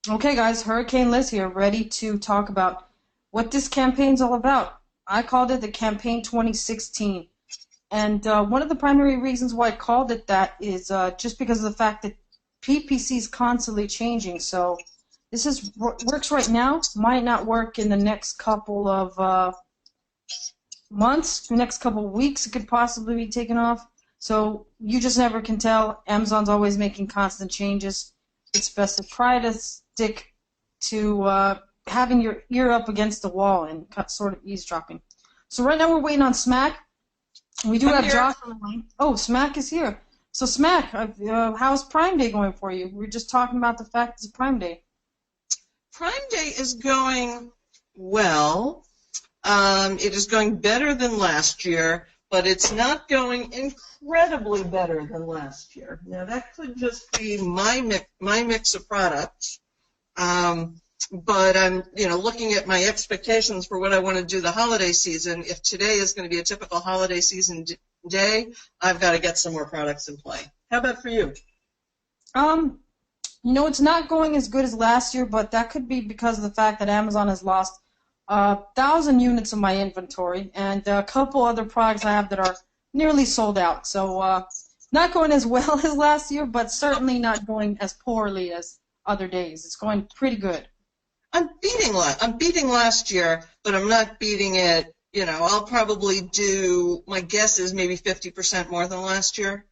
Okay, guys, Hurricane Liz here, ready to talk about what this campaign's all about. I called it the Campaign 2016, and one of the primary reasons why I called it that is just because of the fact that PPC is constantly changing. So this is works right now, might not work in the next couple of months, the next couple of weeks. It could possibly be taken off. So you just never can tell. Amazon's always making constant changes. It's best to try to stick to having your ear up against the wall and sort of eavesdropping. So right now we're waiting on Smack. We do have Josh on the line. Oh, Smack is here. So Smack, how's Prime Day going for you? We were just talking about the fact it's Prime Day. Prime Day is going well. It is going better than last year, but it's not going incredibly better than last year. Now, that could just be my mix of products, but I'm looking at my expectations for what I want to do the holiday season. If today is going to be a typical holiday season day, I've got to get some more products in play. How about for you? It's not going as good as last year, but that could be because of the fact that Amazon has lost 1,000 units of my inventory and a couple other products I have that are nearly sold out. So not going as well as last year, but certainly not going as poorly as other days. It's going pretty good. I'm beating last year, but I'm not beating it. I'll probably do, my guess is maybe 50% more than last year.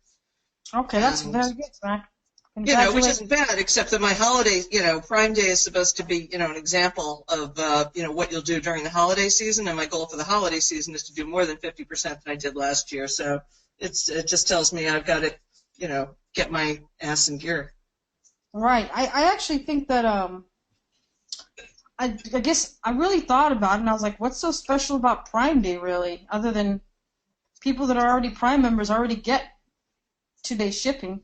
Okay, that's very good, Smack. Which isn't bad, except that my holiday, Prime Day is supposed to be, an example of, what you'll do during the holiday season, and my goal for the holiday season is to do more than 50% than I did last year. So it just tells me I've got to, get my ass in gear. Right. I actually think that I guess I really thought about it, and I was like, what's so special about Prime Day, really, other than people that are already Prime members already get 2-day shipping,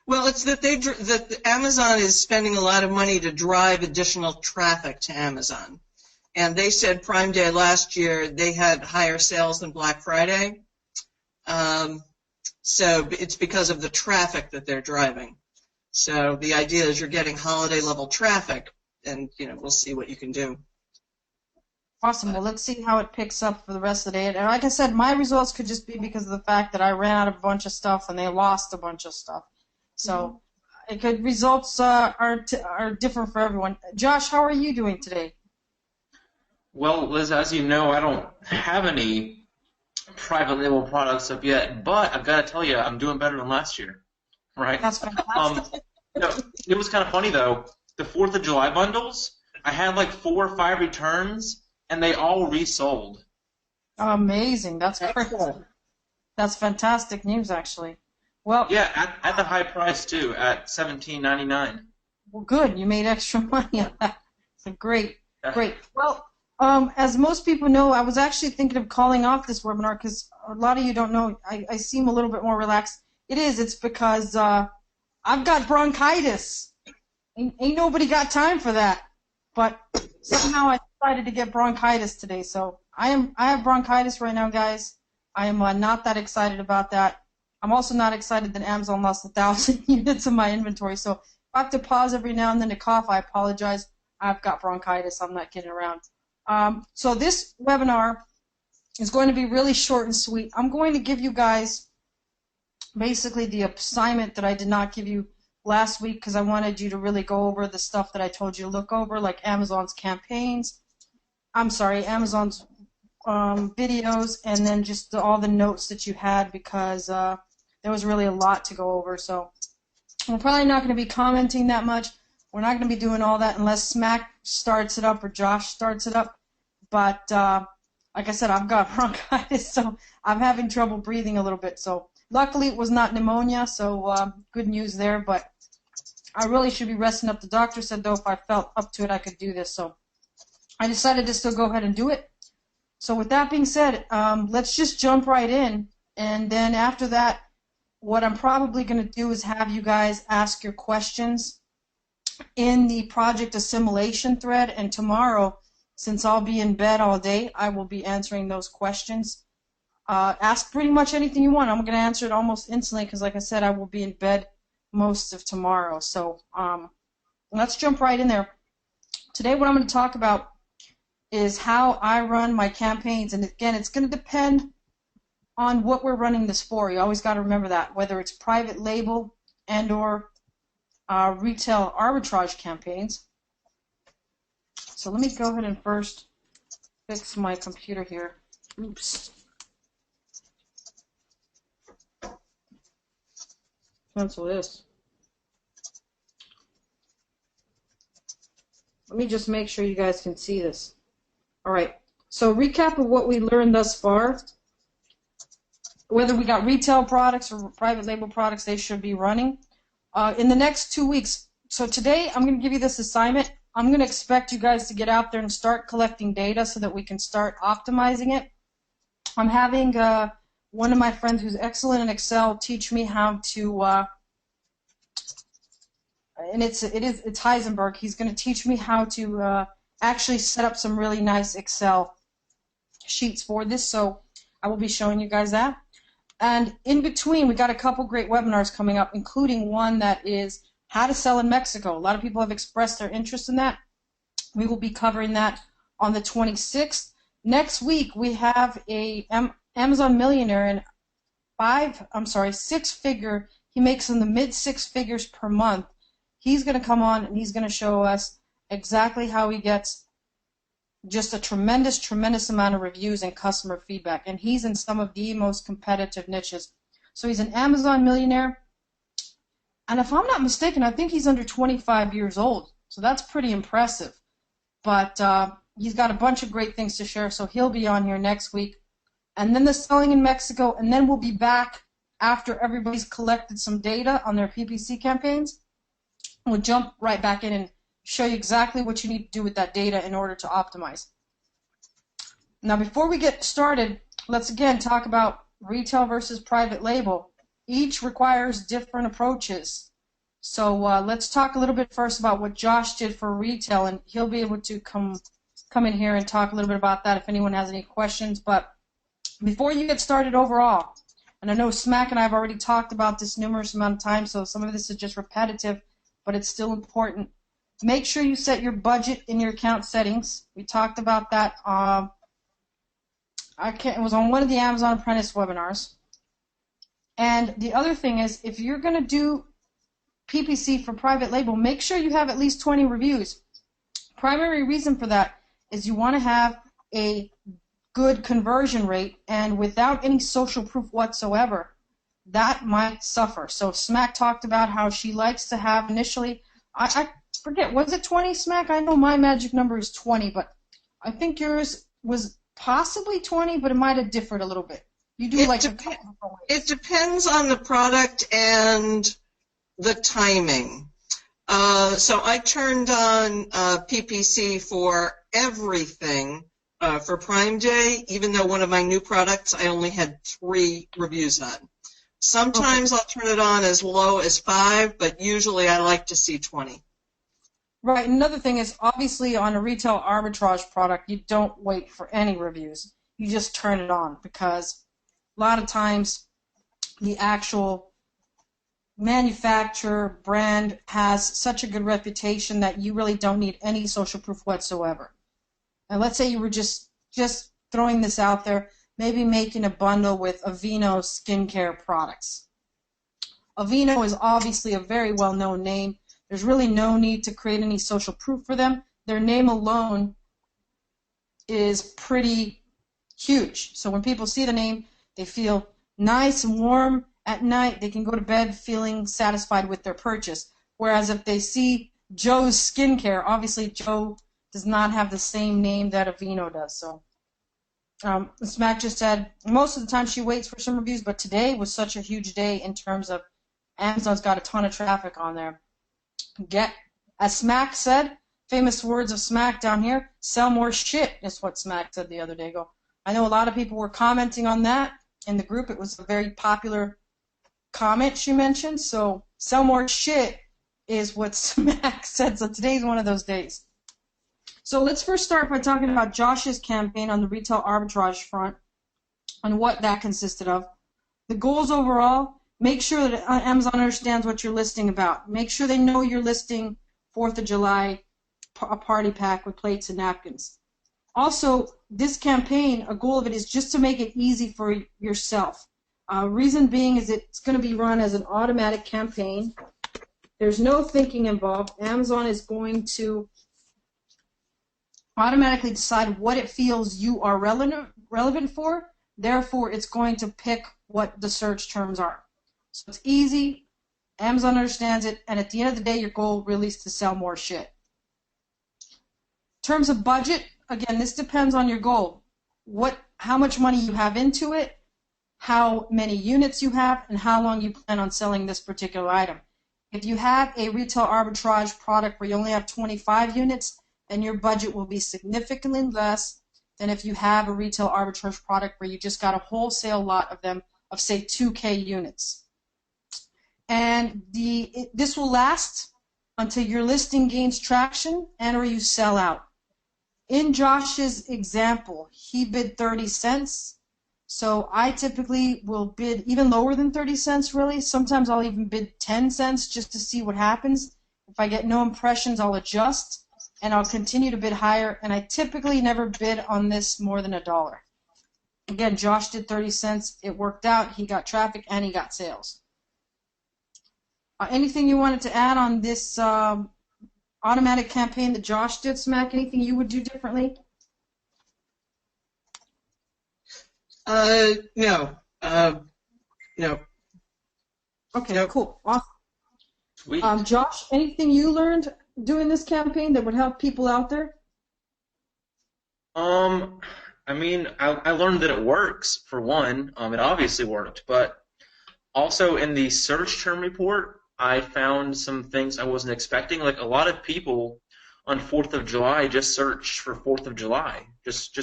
Well, it's that Amazon is spending a lot of money to drive additional traffic to Amazon. And they said Prime Day last year they had higher sales than Black Friday. So it's because of the traffic that they're driving. So the idea is you're getting holiday level traffic, and we'll see what you can do. Awesome. Well, let's see how it picks up for the rest of the day. And like I said, my results could just be because of the fact that I ran out of a bunch of stuff and they lost a bunch of stuff. So results are different for everyone. Josh, how are you doing today? Well, Liz, as you know, I don't have any private label products up yet, but I've got to tell you, I'm doing better than last year, right? That's fantastic. It was kind of funny, though. The 4th of July bundles, I had like 4 or 5 returns, and they all resold. Amazing. That's great. That's fantastic news, actually. Well, yeah, at the high price, too, at $17.99. Well, good. You made extra money on that. So great. Well, as most people know, I was actually thinking of calling off this webinar because a lot of you don't know. I seem a little bit more relaxed. It's because I've got bronchitis. Ain't nobody got time for that. But somehow I decided to get bronchitis today. So I have bronchitis right now, guys. I am not that excited about that. I'm also not excited that Amazon lost 1,000 units of my inventory. So if I have to pause every now and then to cough, I apologize. I've got bronchitis. I'm not kidding around. So this webinar is going to be really short and sweet. I'm going to give you guys basically the assignment that I did not give you last week because I wanted you to really go over the stuff that I told you to look over, like Amazon's campaigns. Amazon's videos, and then just all the notes that you had because there was really a lot to go over. So we're probably not going to be commenting that much. We're not going to be doing all that unless Smack starts it up or Josh starts it up. But like I said, I've got bronchitis, so I'm having trouble breathing a little bit. So luckily it was not pneumonia, so good news there. But I really should be resting up. The doctor said, though, if I felt up to it, I could do this. So I decided to still go ahead and do it. So with that being said, let's just jump right in. And then after that, what I'm probably going to do is have you guys ask your questions in the project assimilation thread. And tomorrow, since I'll be in bed all day, I will be answering those questions. Ask pretty much anything you want. I'm going to answer it almost instantly because, like I said, I will be in bed most of tomorrow. So let's jump right in there. Today what I'm going to talk about is how I run my campaigns. And again, it's going to depend on what we're running this for. You always got to remember that, whether it's private label and or retail arbitrage campaigns. So let me go ahead and first fix my computer here. Oops. Cancel this. Let me just make sure you guys can see this. All right. So recap of what we learned thus far. Whether we got retail products or private label products, they should be running. In the next 2 weeks, so today I'm going to give you this assignment. I'm going to expect you guys to get out there and start collecting data so that we can start optimizing it. I'm having one of my friends who's excellent in Excel teach me how to, and it's Heisenberg. He's going to teach me how to actually set up some really nice Excel sheets for this. So I will be showing you guys that. And in between, we got a couple great webinars coming up, including one that is how to sell in Mexico. A lot of people have expressed their interest in that. We will be covering that on the 26th. Next week, we have a Amazon millionaire and 6 figure. He makes in the mid 6 figures per month. He's going to come on and he's going to show us exactly how he gets just a tremendous amount of reviews and customer feedback. And he's in some of the most competitive niches. So he's an Amazon millionaire. And if I'm not mistaken, I think he's under 25 years old. So that's pretty impressive. But he's got a bunch of great things to share. So he'll be on here next week. And then the selling in Mexico. And then we'll be back after everybody's collected some data on their PPC campaigns. We'll jump right back in and show you exactly what you need to do with that data in order to optimize. Now, before we get started, let's again talk about retail versus private label. Each requires different approaches. So let's talk a little bit first about what Josh did for retail, and he'll be able to come in here and talk a little bit about that if anyone has any questions. But before you get started overall, and I know Smack and I have already talked about this numerous amount of times, so some of this is just repetitive, but it's still important. Make sure you set your budget in your account settings. We talked about that. It was on one of the Amazon Apprentice webinars. And the other thing is, if you're going to do PPC for private label, make sure you have at least 20 reviews. Primary reason for that is you want to have a good conversion rate, and without any social proof whatsoever, that might suffer. So Smack talked about how she likes to have initially, I forget, was it 20, Smack? I know my magic number is 20, but I think yours was possibly 20, but it might have differed a little bit. You do it depends on the product and the timing. So I turned on PPC for everything for Prime Day, even though one of my new products I only had 3 reviews on. Sometimes I'll turn it on as low as 5, but usually I like to see 20. Right. Another thing is, obviously, on a retail arbitrage product, you don't wait for any reviews. You just turn it on, because a lot of times the actual manufacturer brand has such a good reputation that you really don't need any social proof whatsoever. And let's say you were just throwing this out there, maybe making a bundle with Aveeno skincare products. Aveeno is obviously a very well-known name. There's really no need to create any social proof for them. Their name alone is pretty huge. So when people see the name, they feel nice and warm at night. They can go to bed feeling satisfied with their purchase. Whereas if they see Joe's Skincare, obviously Joe does not have the same name that Aveeno does. So Smack just said most of the time she waits for some reviews, but today was such a huge day in terms of Amazon's got a ton of traffic on there. As Smack said, famous words of Smack down here, sell more shit, is what Smack said the other day. I know a lot of people were commenting on that in the group. It was a very popular comment she mentioned. So sell more shit is what Smack said. So today's one of those days. So let's first start by talking about Josh's campaign on the retail arbitrage front and what that consisted of. The goals overall: make sure that Amazon understands what you're listing about. Make sure they know you're listing 4th of July party pack with plates and napkins. Also, this campaign, a goal of it is just to make it easy for yourself. Reason being is it's going to be run as an automatic campaign. There's no thinking involved. Amazon is going to automatically decide what it feels you are relevant for. Therefore, it's going to pick what the search terms are. So it's easy. Amazon understands it. And at the end of the day, your goal really is to sell more shit. In terms of budget, again, this depends on your goal. How much money you have into it, how many units you have, and how long you plan on selling this particular item. If you have a retail arbitrage product where you only have 25 units, then your budget will be significantly less than if you have a retail arbitrage product where you just got a wholesale lot of them of, say, 2K units. And this will last until your listing gains traction and or you sell out. In Josh's example, he bid 30 cents. So I typically will bid even lower than 30 cents, really. Sometimes I'll even bid 10 cents just to see what happens. If I get no impressions, I'll adjust, and I'll continue to bid higher. And I typically never bid on this more than $1. Again, Josh did 30 cents. It worked out. He got traffic, and he got sales. Anything you wanted to add on this automatic campaign that Josh did, Smack? Anything you would do differently? No. No. Okay, Nope. cool. Awesome. Sweet. Josh, anything you learned doing this campaign that would help people out there? I mean, I learned that it works, for one. It obviously worked, but also in the search term report, I found some things I wasn't expecting. Like, a lot of people on 4th of July just search for 4th of July. Just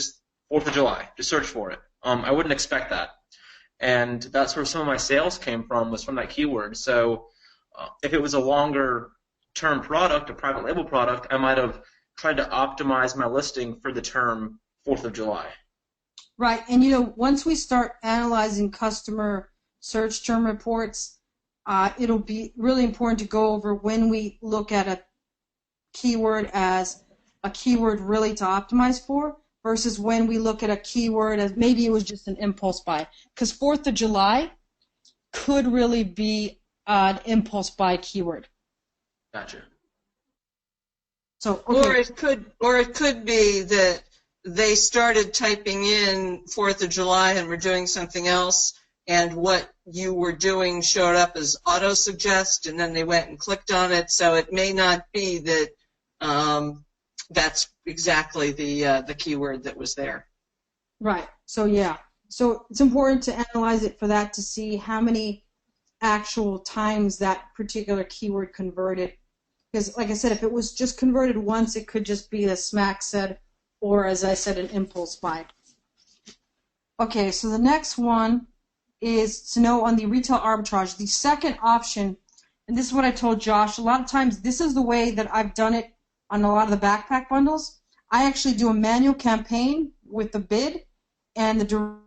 4th of July. Just search for it. I wouldn't expect that. And that's where some of my sales came from, was from that keyword. So if it was a longer term product, a private label product, I might have tried to optimize my listing for the term 4th of July. Right, and once we start analyzing customer search term reports, it'll be really important to go over when we look at a keyword as a keyword really to optimize for versus when we look at a keyword as maybe it was just an impulse buy. Because 4th of July could really be an impulse buy keyword. Gotcha. So, okay. Or it could be that they started typing in 4th of July and were doing something else, and what you were doing showed up as auto-suggest, and then they went and clicked on it. So it may not be that that's exactly the keyword that was there. Right. So, yeah. So it's important to analyze it for that to see how many actual times that particular keyword converted. Because, like I said, if it was just converted once, it could just be, as Smack said, or, as I said, an impulse buy. Okay, so the next one is to know on the retail arbitrage. The second option, and this is what I told Josh, a lot of times this is the way that I've done it on a lot of the backpack bundles. I actually do a manual campaign with the bid and the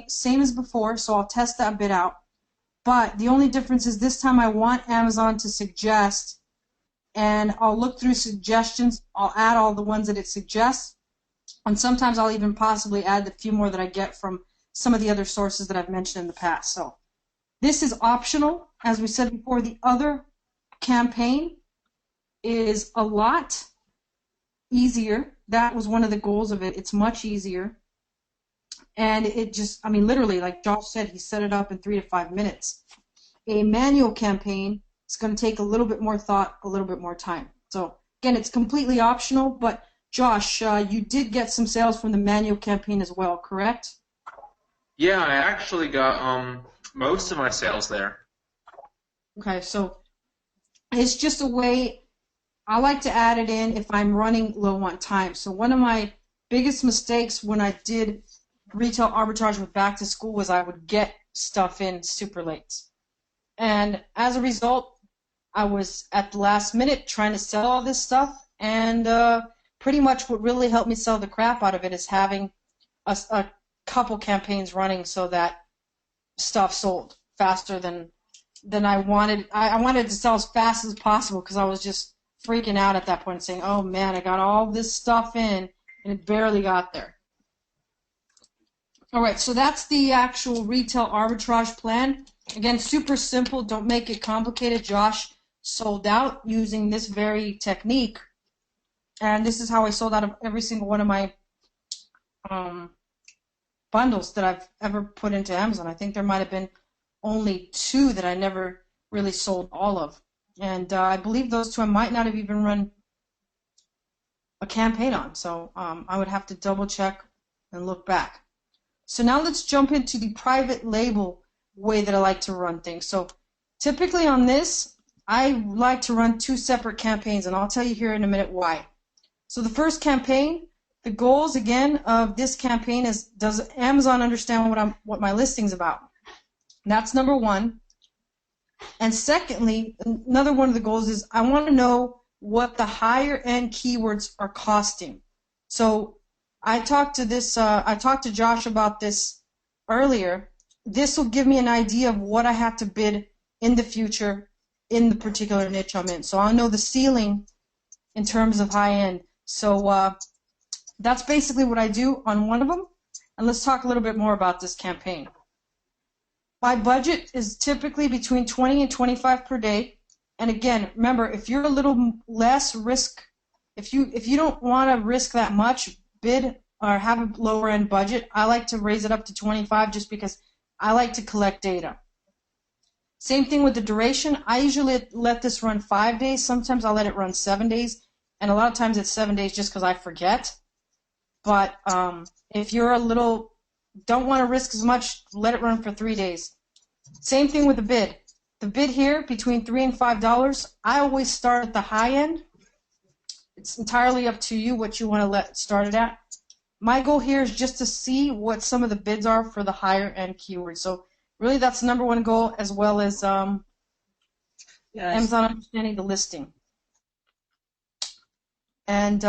same as before, so I'll test that bid out. But the only difference is this time I want Amazon to suggest, and I'll look through suggestions. I'll add all the ones that it suggests, and sometimes I'll even possibly add the few more that I get from some of the other sources that I've mentioned in the past. So this is optional. As we said before, the other campaign is a lot easier. That was one of the goals of it. It's much easier. And it just, literally, like Josh said, he set it up in 3 to 5 minutes. A manual campaign is going to take a little bit more thought, a little bit more time. So, again, it's completely optional, but Josh, you did get some sales from the manual campaign as well, correct? Yeah, I actually got most of my sales there. Okay, so it's just a way, I like to add it in if I'm running low on time. So one of my biggest mistakes when I did retail arbitrage with back to school was I would get stuff in super late. And as a result, I was at the last minute trying to sell all this stuff, and pretty much what really helped me sell the crap out of it is having a couple campaigns running so that stuff sold faster than I wanted. I wanted to sell as fast as possible because I was just freaking out at that point and saying, oh man, I got all this stuff in and it barely got there. All right, so that's the actual retail arbitrage plan. Again, super simple. Don't make it complicated. Josh sold out using this very technique. And this is how I sold out of every single one of my bundles that I've ever put into Amazon. I think there might have been only 2 that I never really sold all of. And I believe those 2 I might not have even run a campaign on. So I would have to double check and look back. So now let's jump into the private label way that I like to run things. So typically on this, I like to run 2 separate campaigns, and I'll tell you here in a minute why. So the first campaign, the goals again of this campaign is, does Amazon understand what my listing's about? That's number 1. And secondly, another one of the goals is I want to know what the higher end keywords are costing. So I talked to Josh about this earlier. This will give me an idea of what I have to bid in the future in the particular niche I'm in. So I'll know the ceiling in terms of high end. So that's basically what I do on one of them. And let's talk a little bit more about this campaign. My budget is typically between 20 and 25 per day. And again, remember, if you're a little less risk, if you don't want to risk that much, bid or have a lower end budget, I like to raise it up to 25 just because I like to collect data. Same thing with the duration. I usually let this run 5 days. Sometimes I'll let it run 7 days. And a lot of times it's 7 days just because I forget. But if you're don't want to risk as much, let it run for 3 days. Same thing with the bid. The bid here, between $3 and $5, I always start at the high end. It's entirely up to you what you want to let start it at. My goal here is just to see what some of the bids are for the higher end keywords. So really that's the number 1 goal, as well as Amazon understanding the listing. And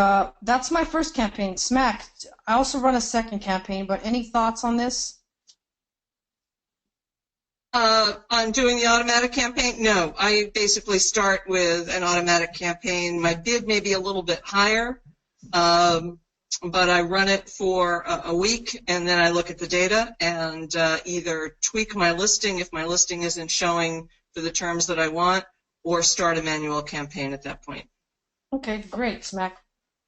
that's my first campaign, Smack. I also run a second campaign, but any thoughts on this? On doing the automatic campaign? No, I basically start with an automatic campaign. My bid may be a little bit higher, but I run it for a week, and then I look at the data and either tweak my listing if my listing isn't showing for the terms that I want, or start a manual campaign at that point. Okay, great, Smack.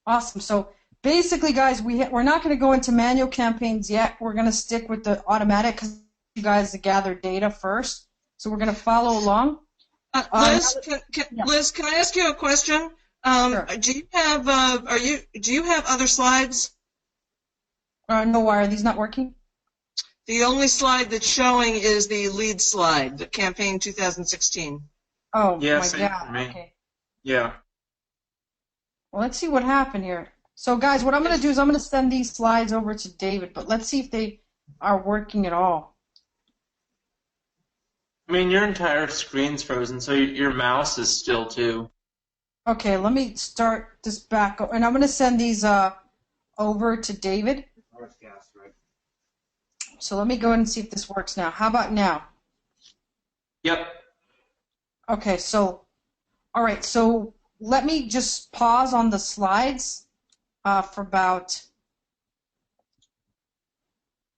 Awesome. So basically, guys, we're not going to go into manual campaigns yet. We're going to stick with the automatic because you guys gather data first. So we're going to follow along. Liz, Liz, can I ask you a question? Sure. Do you have other slides? No, why are these not working? The only slide that's showing is the lead slide, the campaign 2016. Oh, yeah, my same God. For me. Okay. Yeah. Well, let's see what happened here. So, guys, what I'm going to do is I'm going to send these slides over to David, but let's see if they are working at all. I mean, your entire screen's frozen, so your mouse is still too. Okay, let me start this back, and I'm going to send these over to David. So let me go ahead and see if this works now. How about now? Yep. Okay, so, all right, so let me just pause on the slides for about,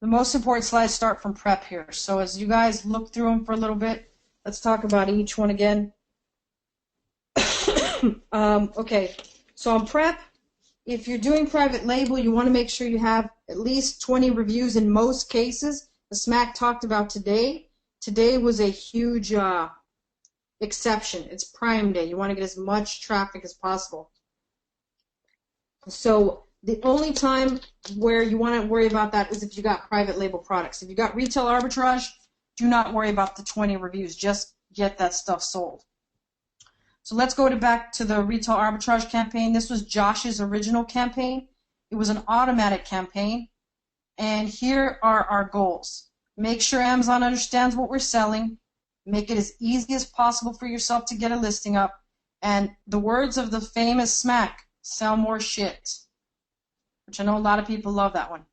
the most important slides start from prep here. So as you guys look through them for a little bit, let's talk about each one again. Okay, so on prep, if you're doing private label, you want to make sure you have at least 20 reviews in most cases. The Smack talked about today. Today was a huge exception. It's Prime Day. You want to get as much traffic as possible. So the only time where you want to worry about that is if you got private label products. If you got retail arbitrage, do not worry about the 20 reviews. Just get that stuff sold. So let's go back to the retail arbitrage campaign. This was Josh's original campaign. It was an automatic campaign. And here are our goals. Make sure Amazon understands what we're selling. Make it as easy as possible for yourself to get a listing up. And the words of the famous Smack, sell more shit. Which I know a lot of people love that one.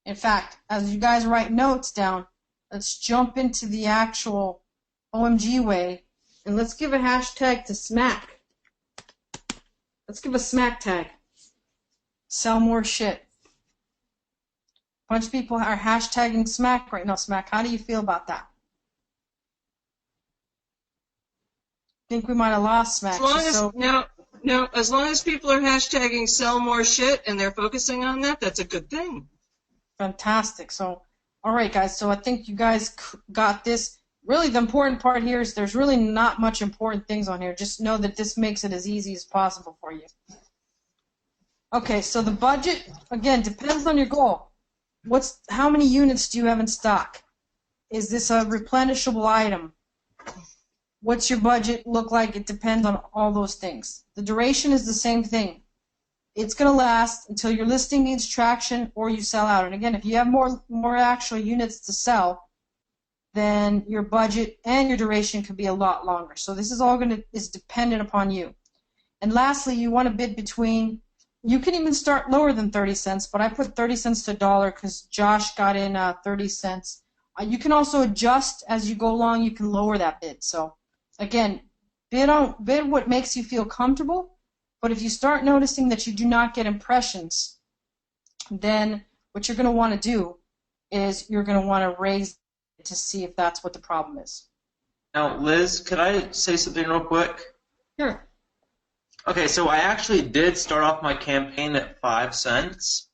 In fact, as you guys write notes down, let's jump into the actual OMG way. And let's give a hashtag to Smack. Let's give a smack tag. Sell more shit. A bunch of people are hashtagging smack right now. Smack, how do you feel about that? Think we might have lost smack. As long as people are hashtagging sell more shit and they're focusing on that, that's a good thing. Fantastic. So, all right, guys. So I think you guys got this. Really, the important part here is there's really not much important things on here. Just know that this makes it as easy as possible for you. Okay, so the budget, again, depends on your goal. How many units do you have in stock? Is this a replenishable item? What's your budget look like? It depends on all those things. The duration is the same thing. It's going to last until your listing needs traction or you sell out. And again, if you have more actual units to sell, then your budget and your duration could be a lot longer. So this is all is dependent upon you. And lastly, you want to bid between, you can even start lower than 30 cents, but I put 30 cents to $1 because Josh got in 30 cents. You can also adjust as you go along. You can lower that bid. So again, bid what makes you feel comfortable, but if you start noticing that you do not get impressions, then what you're going to want to do is you're going to want to raise to see if that's what the problem is. Now, Liz, could I say something real quick? Sure. Okay, so I actually did start off my campaign at 5 cents,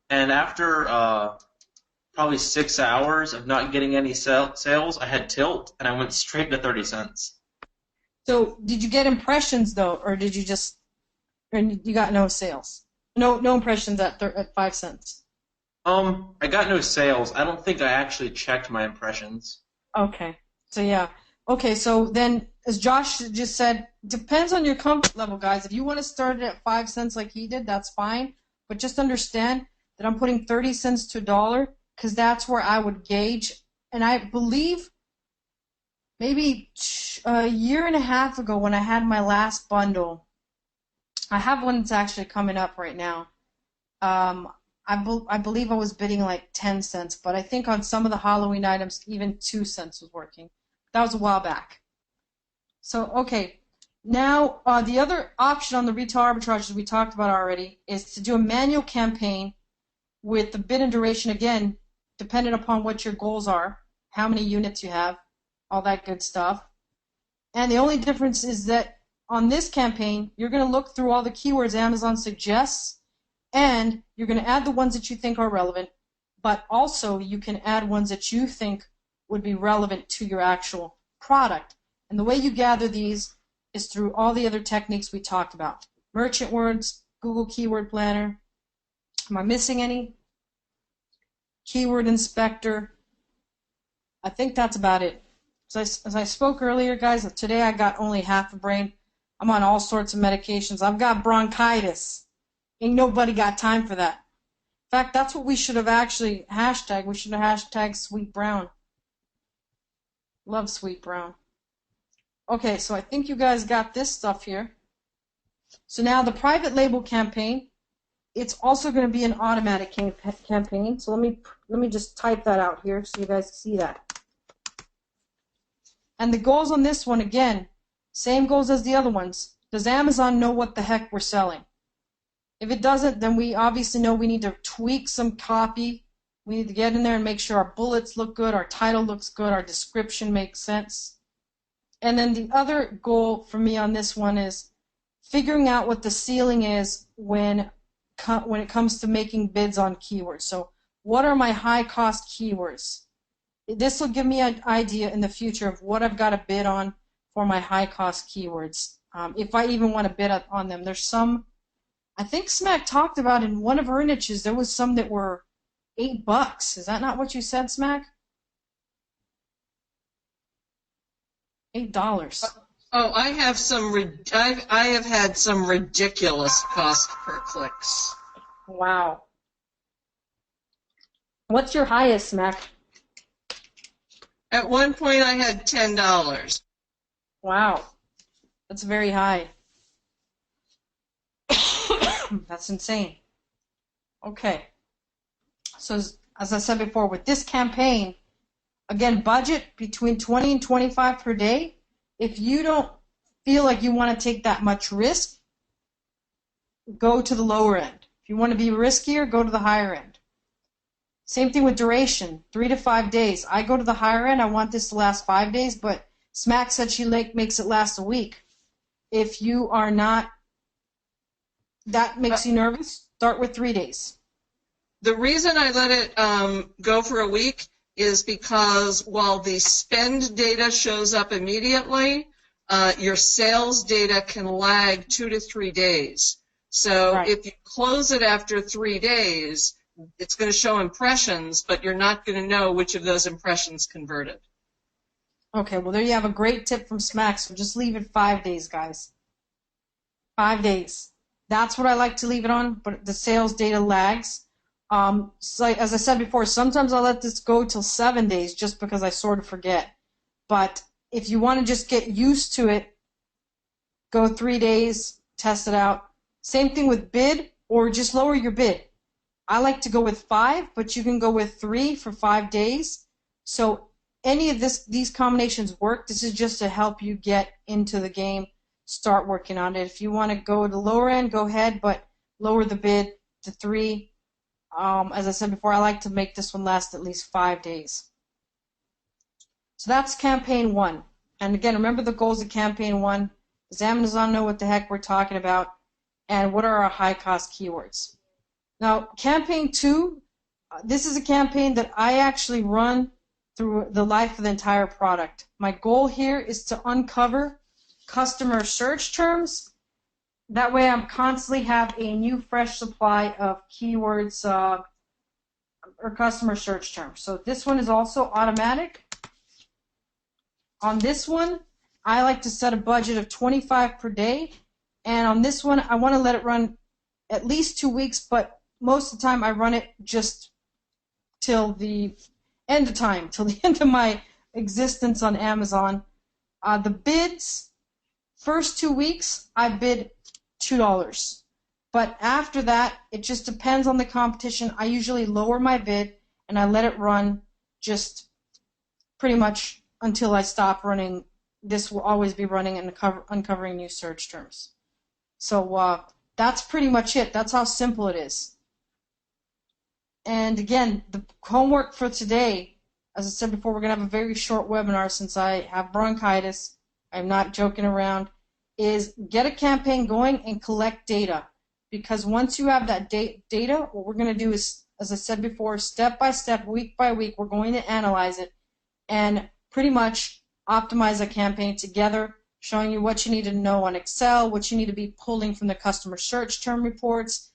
and after probably 6 hours of not getting any sales, I had tilt, and I went straight to 30 cents. So did you get impressions, though, or did you just, and you got no sales? No impressions at 5 cents? I got no sales. I don't think I actually checked my impressions. Okay. So, yeah. Okay, so then, as Josh just said, depends on your comfort level, guys. If you want to start it at 5 cents like he did, that's fine. But just understand that I'm putting 30 cents to $1 because that's where I would gauge. And I believe maybe a year and a half ago when I had my last bundle, I have one that's actually coming up right now. I believe I was bidding like 10 cents, but I think on some of the Halloween items, even 2 cents was working. That was a while back. So, okay. Now, the other option on the retail arbitrage, as we talked about already, is to do a manual campaign with the bid and duration, again, dependent upon what your goals are, how many units you have, all that good stuff. And the only difference is that on this campaign, you're going to look through all the keywords Amazon suggests, and you're going to add the ones that you think are relevant, but also you can add ones that you think would be relevant to your actual product. And the way you gather these is through all the other techniques we talked about. Merchant words, Google Keyword Planner. Am I missing any? Keyword Inspector. I think that's about it. As I spoke earlier, guys, today I got only half a brain. I'm on all sorts of medications. I've got bronchitis. Ain't nobody got time for that. In fact, that's what we should have actually hashtagged. We should have hashtagged Sweet Brown. Love Sweet Brown. Okay, so I think you guys got this stuff here. So now the private label campaign, it's also going to be an automatic campaign. So let me just type that out here so you guys see that. And the goals on this one, again, same goals as the other ones. Does Amazon know what the heck we're selling? If it doesn't, then we obviously know we need to tweak some copy. We need to get in there and make sure our bullets look good, our title looks good, our description makes sense. And then the other goal for me on this one is figuring out what the ceiling is when it comes to making bids on keywords. So what are my high-cost keywords? This will give me an idea in the future of what I've got to bid on for my high-cost keywords, if I even want to bid on them. There's some, I think Smack talked about in one of her niches, there was some that were $8. Is that not what you said, Smack? $8. Oh, I have I have had some ridiculous cost per clicks. Wow. What's your highest, Smack? At one point, I had $10. Wow. That's very high. That's insane. Okay. So, as I said before, with this campaign, again, budget between 20 and 25 per day. If you don't feel like you want to take that much risk, go to the lower end. If you want to be riskier, go to the higher end. Same thing with duration, 3 to 5 days. I go to the higher end. I want this to last 5 days, but Smack said she makes it last a week. If you are not, that makes you nervous, start with 3 days. The reason I let it go for a week is because while the spend data shows up immediately, your sales data can lag 2 to 3 days. So Right. if you close it after 3 days, it's going to show impressions, but you're not going to know which of those impressions converted. Okay, well, there you have a great tip from Smack, so just leave it 5 days, guys. 5 days. That's what I like to leave it on, but the sales data lags. So as I said before, sometimes I'll let this go till 7 days just because I sort of forget. But if you want to just get used to it, go 3 days, test it out. Same thing with bid, or just lower your bid. I like to go with 5, but you can go with 3 for 5 days. So any of these combinations work. This is just to help you get into the game, start working on it. If you want to go to the lower end, go ahead, but lower the bid to 3. As I said before, I like to make this one last at least 5 days. So that's campaign 1. And again, remember the goals of campaign 1. Does Amazon know what the heck we're talking about? And what are our high-cost keywords? Now, campaign 2, this is a campaign that I actually run through the life of the entire product. My goal here is to uncover customer search terms. That way I'm constantly have a new fresh supply of keywords or customer search terms. So this one is also automatic. On this one, I like to set a budget of $25 per day. And on this one, I want to let it run at least 2 weeks, but most of the time I run it just till the end of time, till the end of my existence on Amazon. The bids, first 2 weeks, I bid $2. But after that, it just depends on the competition. I usually lower my bid and I let it run just pretty much until I stop running. This will always be running and uncovering new search terms. So that's pretty much it. That's how simple it is. And again, the homework for today, as I said before, we're going to have a very short webinar since I have bronchitis. I'm not joking around. Is get a campaign going and collect data. Because once you have that data, what we're going to do is, as I said before, step by step, week by week, we're going to analyze it and pretty much optimize a campaign together, showing you what you need to know on Excel, what you need to be pulling from the customer search term reports,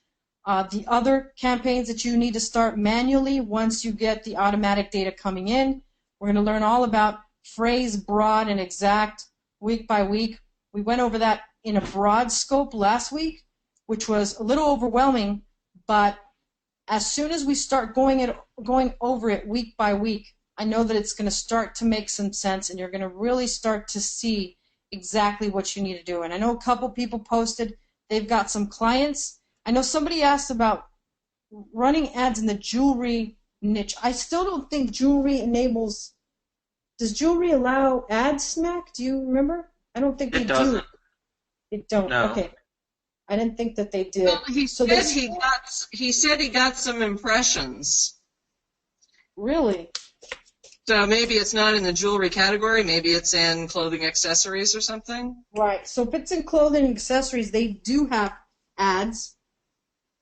the other campaigns that you need to start manually once you get the automatic data coming in. We're going to learn all about phrase, broad, and exact week by week. We went over that in a broad scope last week, which was a little overwhelming, but as soon as we start going over it week by week, I know that it's going to start to make some sense, and you're going to really start to see exactly what you need to do. And I know a couple people posted they've got some clients. I know somebody asked about running ads in the jewelry niche. I still don't think jewelry enables. Does jewelry allow ads, Smack? Do you remember? I don't think they do. It doesn't. It don't. No. Okay. I didn't think that they did. Well, he said he got some impressions. Really? So maybe it's not in the jewelry category. Maybe it's in clothing accessories or something. Right. So if it's in clothing and accessories, they do have ads.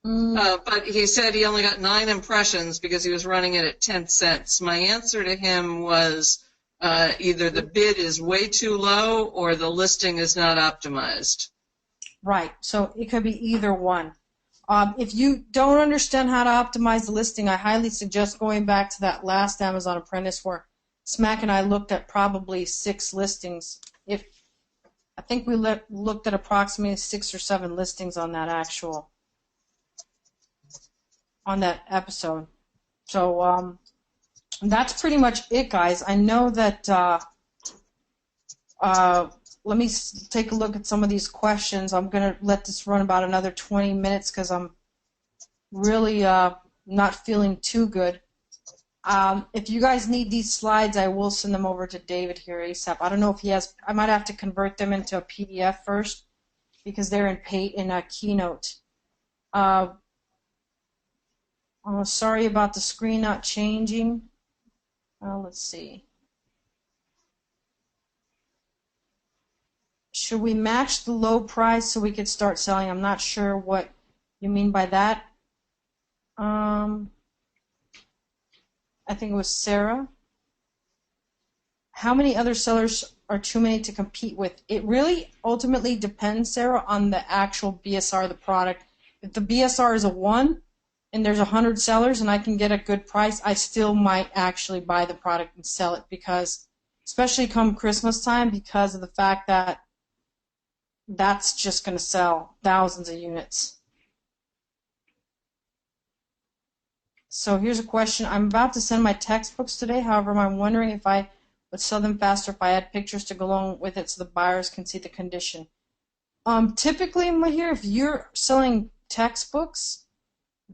But he said he only got 9 impressions because he was running it at 10 cents. My answer to him was either the bid is way too low or the listing is not optimized. Right. So it could be either one. If you don't understand how to optimize the listing, I highly suggest going back to that last Amazon Apprentice where Smack and I looked at probably 6 listings. I think we looked at approximately 6 or 7 listings on that episode. So that's pretty much it, guys. I know that. Let me take a look at some of these questions. I'm going to let this run about another 20 minutes because I'm really not feeling too good. If you guys need these slides, I will send them over to David here ASAP. I don't know if he has. I might have to convert them into a PDF first because they're in Keynote. Oh, sorry about the screen not changing. Let's see. Should we match the low price so we could start selling? I'm not sure what you mean by that. I think it was Sarah. How many other sellers are too many to compete with? It really ultimately depends, Sarah, on the actual BSR of the product. If the BSR is a 1 and there's 100 sellers and I can get a good price, I still might actually buy the product and sell it, because, especially come Christmas time, because of the fact that that's just going to sell thousands of units. So here's a question. I'm about to send my textbooks today. However, I'm wondering if I would sell them faster if I add pictures to go along with it so the buyers can see the condition. Typically, Mahir, if you're selling textbooks,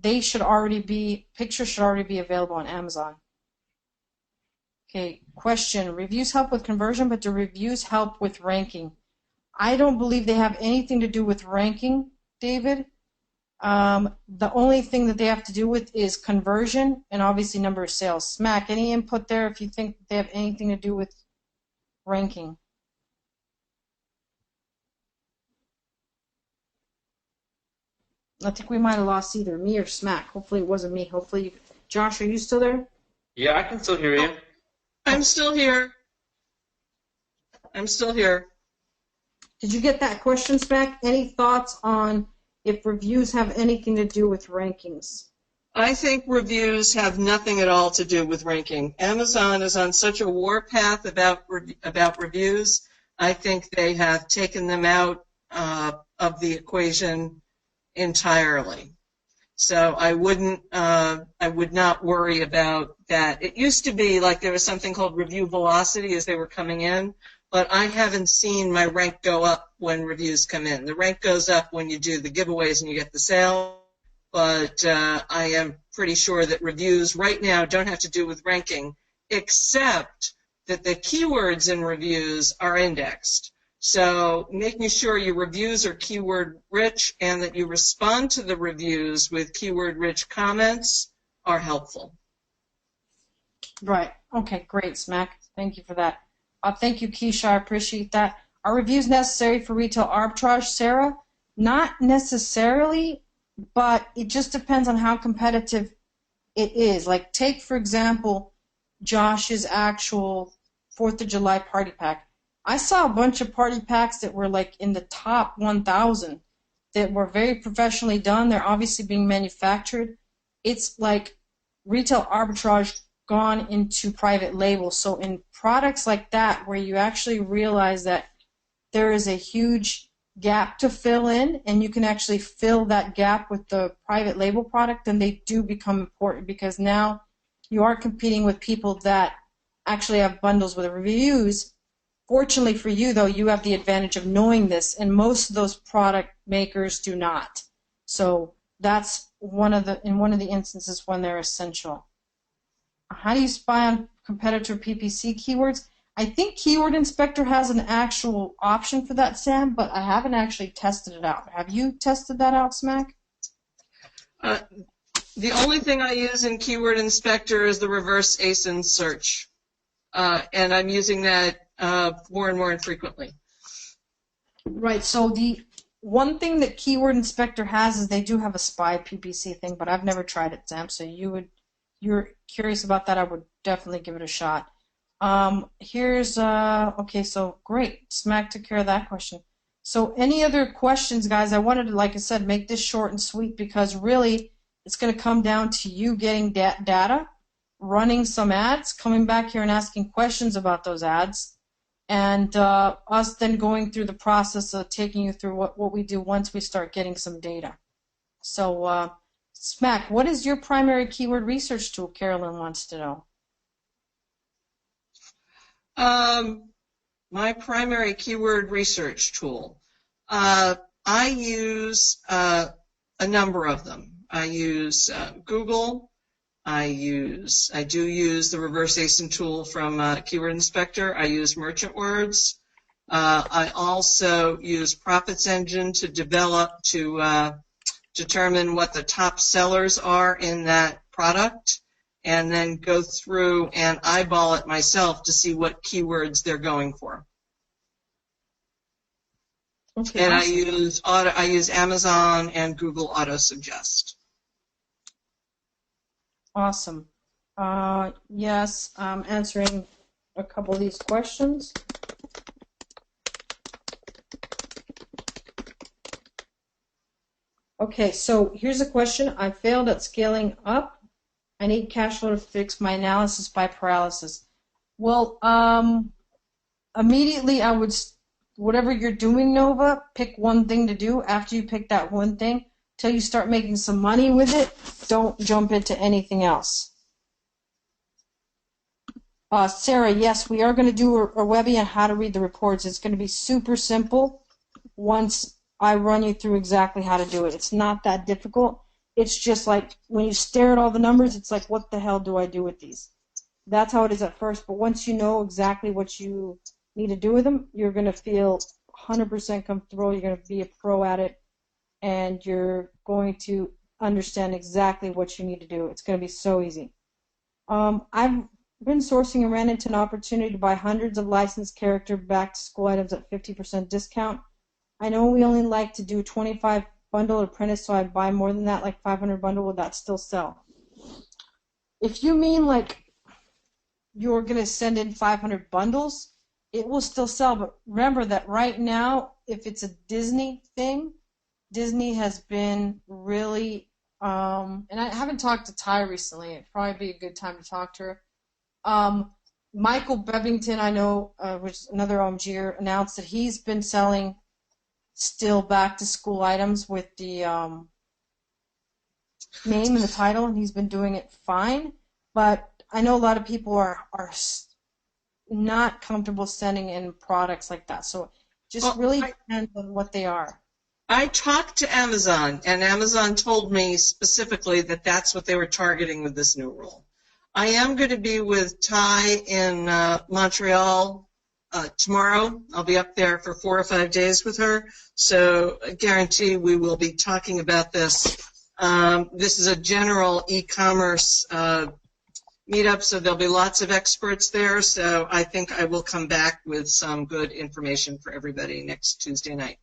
pictures should already be available on Amazon. Okay, question. Reviews help with conversion, but do reviews help with ranking? I don't believe they have anything to do with ranking, David. The only thing that they have to do with is conversion and obviously number of sales. Smack, any input there if you think they have anything to do with ranking? I think we might have lost either me or Smack. Hopefully it wasn't me. Hopefully you... Josh, are you still there? Yeah, I can still hear you. I'm still here. I'm still here. Did you get that question, Smack? Any thoughts on if reviews have anything to do with rankings? I think reviews have nothing at all to do with ranking. Amazon is on such a warpath about reviews. I think they have taken them out of the equation entirely. So I would not worry about that. It used to be like there was something called review velocity as they were coming in, but I haven't seen my rank go up when reviews come in. The rank goes up when you do the giveaways and you get the sale, but I am pretty sure that reviews right now don't have to do with ranking, except that the keywords in reviews are indexed. So making sure your reviews are keyword rich and that you respond to the reviews with keyword rich comments are helpful. Right. Okay, great, Smack. Thank you for that. Thank you, Keisha. I appreciate that. Are reviews necessary for retail arbitrage, Sarah? Not necessarily, but it just depends on how competitive it is. Like, take, for example, Josh's actual 4th of July party pack. I saw a bunch of party packs that were like in the top 1,000 that were very professionally done. They're obviously being manufactured. It's like retail arbitrage gone into private label. So in products like that where you actually realize that there is a huge gap to fill in and you can actually fill that gap with the private label product, then they do become important, because now you are competing with people that actually have bundles with reviews. Fortunately for you, though, you have the advantage of knowing this, and most of those product makers do not. So that's one of the instances when they're essential. How do you spy on competitor PPC keywords? I think Keyword Inspector has an actual option for that, Sam, but I haven't actually tested it out. Have you tested that out, Smack? The only thing I use in Keyword Inspector is the reverse ASIN search, and I'm using that more and more infrequently. Right, so the one thing that Keyword Inspector has is they do have a spy PPC thing, but I've never tried it, Sam, so you're curious about that, I would definitely give it a shot. Okay, so great, Smack took care of that question. So any other questions, guys? I wanted to, like I said, make this short and sweet, because really it's going to come down to you getting data, running some ads, coming back here and asking questions about those ads, and us then going through the process of taking you through what we do once we start getting some data. So, Smack, what is your primary keyword research tool? Carolyn wants to know. My primary keyword research tool. I use a number of them. I use Google. I do use the reverse ASIN tool from Keyword Inspector. I use Merchant Words. I also use Profits Engine to determine what the top sellers are in that product, and then go through and eyeball it myself to see what keywords they're going for. Okay, And awesome. I use Amazon and Google Auto Suggest. Awesome. Yes, I'm answering a couple of these questions. Okay, so here's a question. I failed at scaling up. I need cash flow to fix my analysis by paralysis. Well, immediately I would, whatever you're doing, Nova, pick one thing to do. After you pick that one thing, till you start making some money with it, don't jump into anything else. Sarah, yes, we are going to do a Webby on how to read the reports. It's going to be super simple once I run you through exactly how to do it. It's not that difficult. It's just like when you stare at all the numbers, it's like, what the hell do I do with these? That's how it is at first, but once you know exactly what you need to do with them, you're going to feel 100% comfortable. You're going to be a pro at it, and you're going to understand exactly what you need to do. It's going to be so easy. I've been sourcing and ran into an opportunity to buy hundreds of licensed character back-to-school items at 50% discount. I know we only like to do 25 bundle apprentice, so I'd buy more than that, like 500 bundle. Would that still sell? If you mean like you're going to send in 500 bundles, it will still sell. But remember that right now, if it's a Disney thing, Disney has been really, and I haven't talked to Ty recently. It'd probably be a good time to talk to her. Michael Bevington, I know, which is another OMGer, announced that he's been selling still back-to-school items with the name and the title, and he's been doing it fine. But I know a lot of people are not comfortable sending in products like that. So just really depends on what they are. I talked to Amazon, and Amazon told me specifically that that's what they were targeting with this new rule. I am going to be with Ty in Montreal tomorrow. I'll be up there for 4 or 5 days with her, so I guarantee we will be talking about this. This is a general e-commerce meetup, so there'll be lots of experts there, so I think I will come back with some good information for everybody next Tuesday night.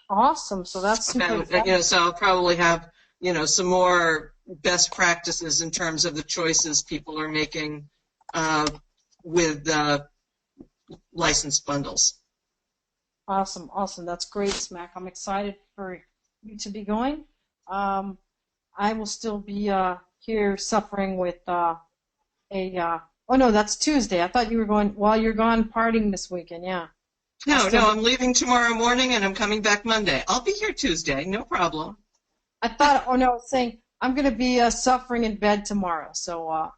Awesome. So that's super fun. So I'll probably have, some more best practices in terms of the choices people are making with licensed bundles. Awesome. That's great, Smack. I'm excited for you to be going. I will still be here suffering with oh no, that's Tuesday. I thought you were going while you're gone partying this weekend. Yeah. No, I'm leaving tomorrow morning and I'm coming back Monday. I'll be here Tuesday, no problem. I thought, I was saying I'm going to be suffering in bed tomorrow, so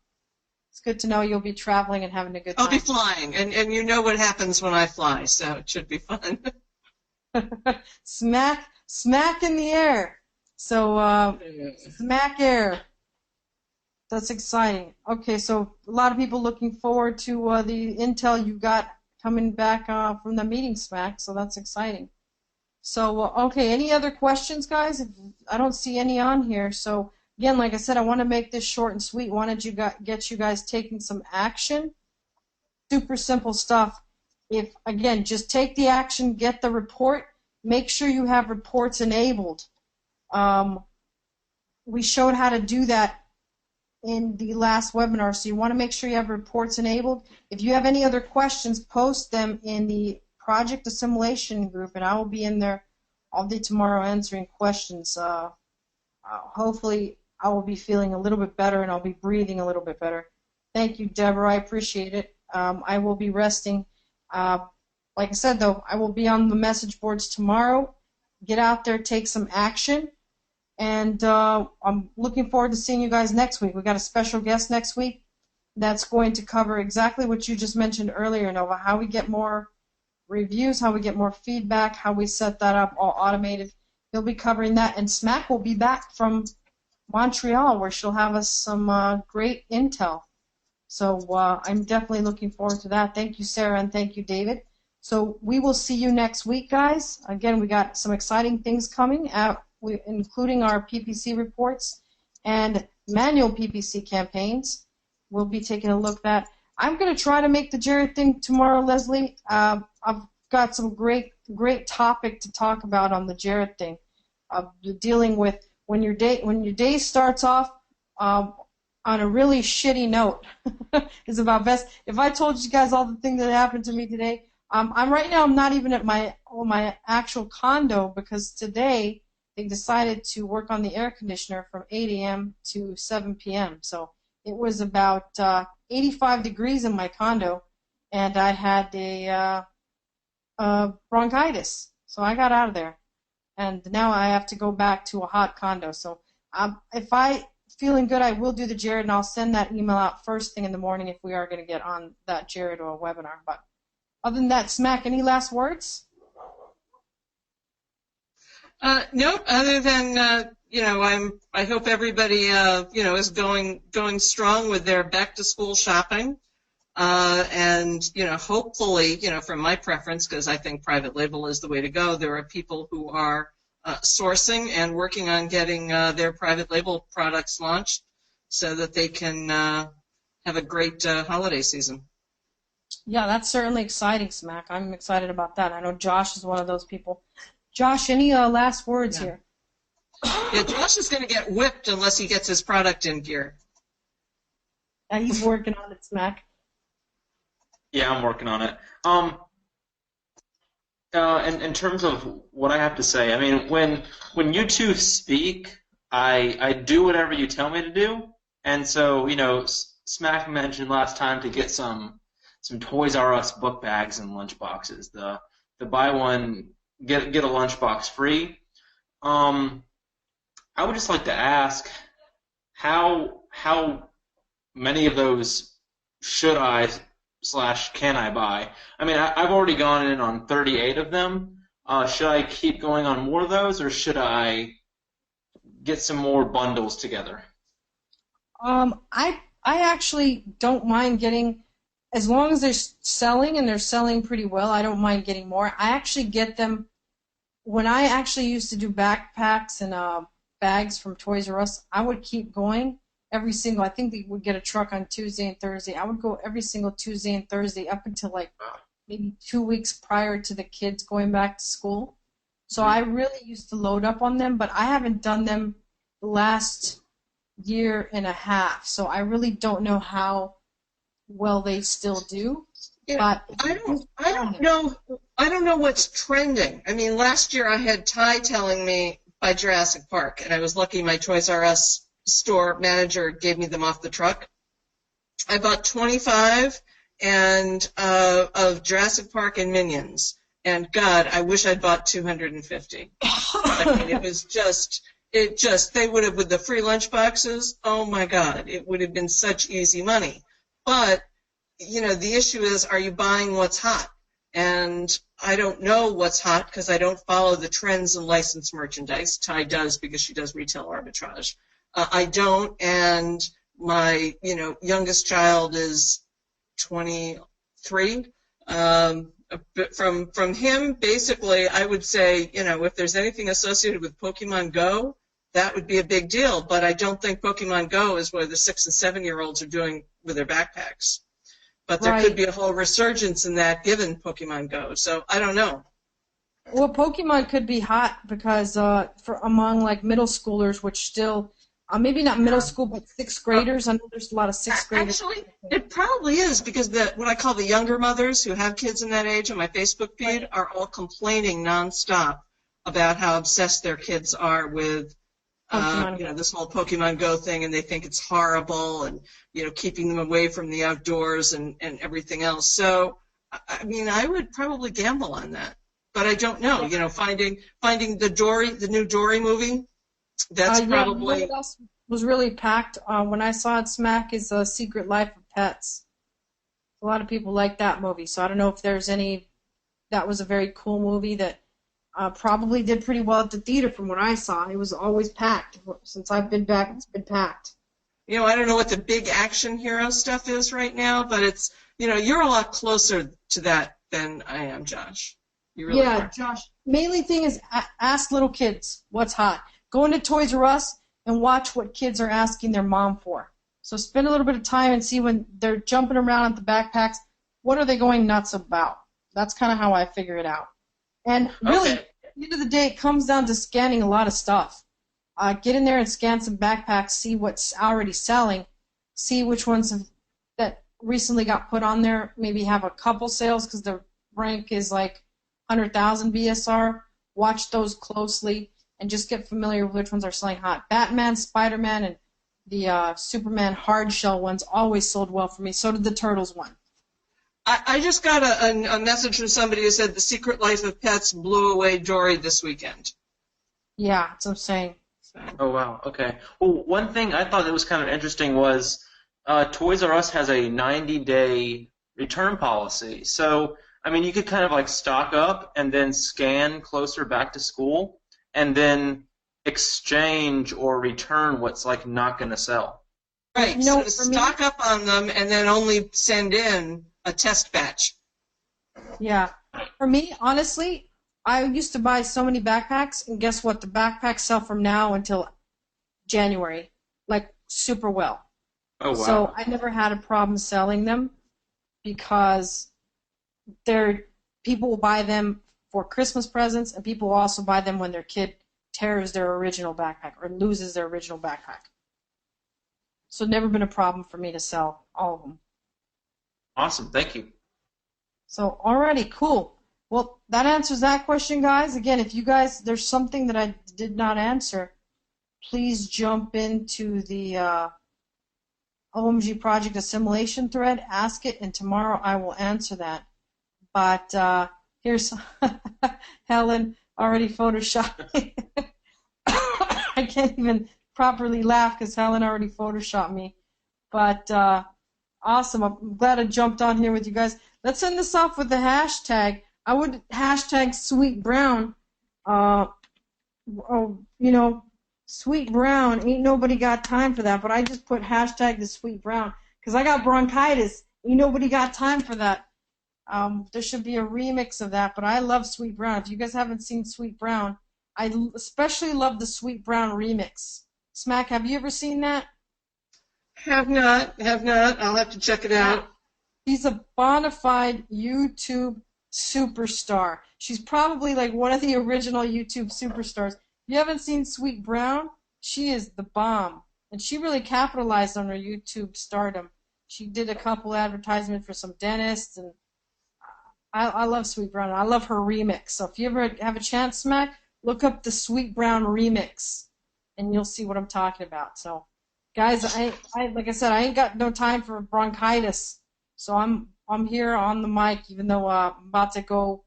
it's good to know you'll be traveling and having a good time. I'll be flying, and you know what happens when I fly, so it should be fun. Smack in the air. So smack air. That's exciting. Okay, so a lot of people looking forward to the intel you got coming back from the meeting, Smack, so that's exciting. So, okay, any other questions, guys? I don't see any on here. So, again, like I said, I want to make this short and sweet. Wanted you get you guys taking some action. Super simple stuff. Again, just take the action, get the report. Make sure you have reports enabled. We showed how to do that in the last webinar, so you want to make sure you have reports enabled. If you have any other questions, post them in the project assimilation group, and I will be in there all day tomorrow answering questions. Hopefully, I will be feeling a little bit better, and I'll be breathing a little bit better. Thank you, Deborah. I appreciate it. I will be resting. Like I said, though, I will be on the message boards tomorrow. Get out there, take some action. And I'm looking forward to seeing you guys next week. We've got a special guest next week that's going to cover exactly what you just mentioned earlier, Nova, how we get more reviews, how we get more feedback, how we set that up all automated. He'll be covering that. And Smack will be back from Montreal, where she'll have us some great intel. So I'm definitely looking forward to that. Thank you, Sarah, and thank you, David. So we will see you next week, guys. Again, we got some exciting things coming out including our PPC reports and manual PPC campaigns. We'll be taking a look at that. I'm going to try to make the Jared thing tomorrow, Leslie. I've got some great topic to talk about on the Jared thing. Dealing with when your day starts off on a really shitty note is about best. If I told you guys all the things that happened to me today, I'm right now. I'm not even at my actual condo because today they decided to work on the air conditioner from 8 a.m. to 7 p.m. So it was about 85 degrees in my condo, and I had a bronchitis. So I got out of there, and now I have to go back to a hot condo. So if I feeling good, I will do the Jared, and I'll send that email out first thing in the morning if we are going to get on that Jared or a webinar. But other than that, Smack, any last words? Nope. Other than I hope everybody is going strong with their back to school shopping, and hopefully from my preference, because I think private label is the way to go. There are people who are sourcing and working on getting their private label products launched so that they can have a great holiday season. Yeah, that's certainly exciting, Smack. I'm excited about that. I know Josh is one of those people. Josh, any last words here? Yeah, Josh is going to get whipped unless he gets his product in gear. Yeah, he's working on it, Smack. Yeah, I'm working on it. In terms of what I have to say, I mean, when you two speak, I do whatever you tell me to do, and so Smack mentioned last time to get some Toys R Us book bags and lunch boxes. The buy one get a lunchbox free. I would just like to ask how many of those should I / can I buy? I mean, I've already gone in on 38 of them. Should I keep going on more of those, or should I get some more bundles together? I actually don't mind getting, as long as they're selling and they're selling pretty well, I don't mind getting more. I actually get them when I actually used to do backpacks and bags from Toys R Us. I would keep going every single, I think they would get a truck on Tuesday and Thursday. I would go every single Tuesday and Thursday up until like maybe 2 weeks prior to the kids going back to school. So I really used to load up on them, but I haven't done them the last year and a half. So I really don't know how well they still do. Yeah, But I don't know what's trending. I mean, last year I had Ty telling me by Jurassic Park, and I was lucky my Toys R Us store manager gave me them off the truck. I bought 25 of Jurassic Park and Minions, and God, I wish I'd bought 250. I mean, they would have, with the free lunch boxes, oh my God, it would have been such easy money. But the issue is, are you buying what's hot? And I don't know what's hot because I don't follow the trends in licensed merchandise. Ty does because she does retail arbitrage. I don't, and my youngest child is 23. From him, basically, I would say if there's anything associated with Pokemon Go, that would be a big deal. But I don't think Pokemon Go is what the 6 and 7-year-olds are doing with their backpacks. But there could be a whole resurgence in that given Pokemon Go. So I don't know. Well, Pokemon could be hot because for among like middle schoolers, which still maybe not middle school, but 6th graders. I know there's a lot of 6th graders. Actually, it probably is because what I call the younger mothers who have kids in that age on my Facebook feed are all complaining nonstop about how obsessed their kids are with this whole Pokemon Go thing, and they think it's horrible, and keeping them away from the outdoors and everything else. So, I mean, I would probably gamble on that, but I don't know. Finding the new Dory movie. That's probably. What else was really packed when I saw it, Smack, is Secret Life of Pets. A lot of people like that movie, so I don't know if there's any. That was a very cool movie that probably did pretty well at the theater from what I saw. It was always packed. Since I've been back, it's been packed. I don't know what the big action hero stuff is right now, but it's, you're a lot closer to that than I am, Josh. You really are. Josh. Mainly thing is ask little kids what's hot. Go into Toys R Us and watch what kids are asking their mom for. So spend a little bit of time and see when they're jumping around at the backpacks, what are they going nuts about? That's kind of how I figure it out. And really, Okay. at the end of the day, it comes down to scanning a lot of stuff. Get in there and scan some backpacks, see what's already selling, see which ones that recently got put on there, maybe have a couple sales because the rank is like 100,000 BSR. Watch those closely and just get familiar with which ones are selling hot. Batman, Spider-Man, and the Superman hard shell ones always sold well for me. So did the Turtles one. I just got a message from somebody who said The Secret Life of Pets blew away Dory this weekend. Yeah, that's what I'm saying. So. Oh, wow. Okay. Well, one thing I thought that was kind of interesting was Toys R Us has a 90-day return policy. So, I mean, you could kind of like stock up and then scan closer back to school and then exchange or return what's like not going to sell. Right, No, so for me- stock up on them and then only send in a test batch. Yeah. For me, honestly, I used to buy so many backpacks, and guess what? The backpacks sell from now until January, like super well. Oh, wow. So I never had a problem selling them because people will buy them for Christmas presents, and people will also buy them when their kid tears their original backpack or loses their original backpack. So never been a problem for me to sell all of them. Awesome. Thank you. So, alrighty, cool. Well, that answers that question, guys. Again, if you guys, there's something that I did not answer, please jump into the OMG Project Assimilation thread, ask it, and tomorrow I will answer that. But here's Helen already photoshopped. I can't even properly laugh because Helen already photoshopped me. But awesome. I'm glad I jumped on here with you guys. Let's end this off with the hashtag. I would hashtag Sweet Brown. Sweet Brown. Ain't nobody got time for that. But I just put hashtag the Sweet Brown because I got bronchitis. Ain't nobody got time for that. There should be a remix of that. But I love Sweet Brown. If you guys haven't seen Sweet Brown, I especially love the Sweet Brown remix. Smack, have you ever seen that? Have not. I'll have to check it out. She's a bona fide YouTube superstar. She's probably like one of the original YouTube superstars. If you haven't seen Sweet Brown, she is the bomb. And she really capitalized on her YouTube stardom. She did a couple advertisements for some dentists, and I love Sweet Brown. I love her remix. So if you ever have a chance, Smack, look up the Sweet Brown remix, and you'll see what I'm talking about. So, guys, I like I said, I ain't got no time for bronchitis. So I'm here on the mic, even though I'm about to go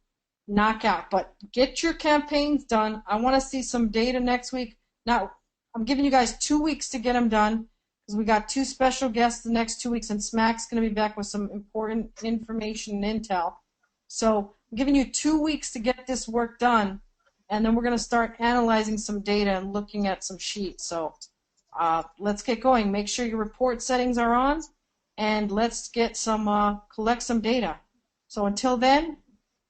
knockout. But get your campaigns done. I want to see some data next week. Now, I'm giving you guys 2 weeks to get them done because we got 2 special guests the next 2 weeks, and Smack's going to be back with some important information and intel. So I'm giving you 2 weeks to get this work done, and then we're going to start analyzing some data and looking at some sheets. So let's get going. Make sure your report settings are on. And let's get some, collect some data. So until then,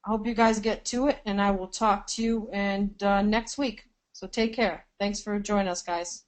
I hope you guys get to it, and I will talk to you next week. So take care. Thanks for joining us, guys.